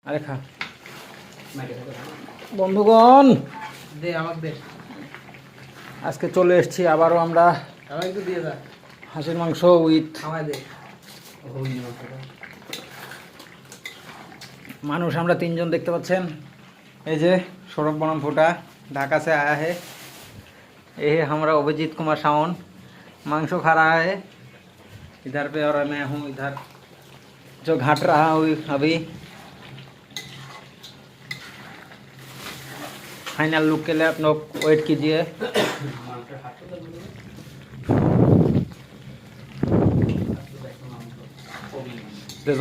আরে খা বন্ধুগণ, দে আমাকে দে। আজকে চলে এসেছি আবারও আমরা আমাকে একটু দিয়ে দা। হাঁসের মাংস উইথ আমায় দে। হইনি মাংসটা। মানুষ। আমরা তিনজন দেখতে পাচ্ছেন। এই যে सौरभ बनम फूटा ढाका से आया है। ये है हमारा अभिजीत कुमार सावन। मांसो खा रहा है इधर पे और मैं हूँ इधर जो घाट रहा हूँ अभी। फाइनल लुक के लिए आप लोग वेट कीजिए। जल्दी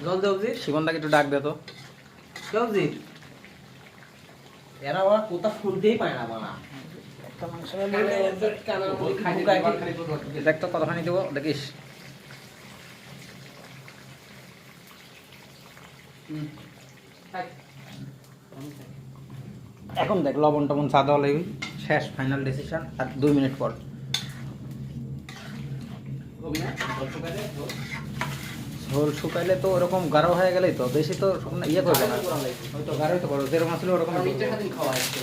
জল দে অবজি। शिवंदा की तो डाक दे तो কে অবজি? এরা ওরা কোথা শুনতেই পায় না বানা। देख तो कतखानी देव देखिस। এখন দেখ লবণ টবণ সাদা হলে শেষ ফাইনাল ডিসিশন। আর 2 মিনিট পর ঝোল শুকাইলে তো ওরকম গাঢ় হয়ে গেলেই তো বেশি তো শুকনো ইয়ে করবে না, হয়তো গাঢ়ই তো করো যেরকম আসলে ওরকম খাওয়া হচ্ছে।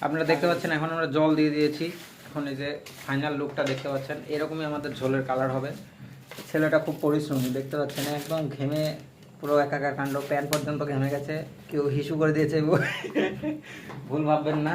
আপনারা দেখতে পাচ্ছেন এখন আমরা জল দিয়ে দিয়েছি। এখন এই যে ফাইনাল লুকটা দেখতে পাচ্ছেন, এরকমই আমাদের ঝোলের কালার হবে। ছেলেটা খুব পরিশ্রমী দেখতে পাচ্ছেন, একদম ঘেমে পুরো একাকার কাণ্ড, প্যান্ট পর্যন্ত ঘেমে গেছে। কেউ হিসু করে দিয়েছে ভুল ভাববেন না।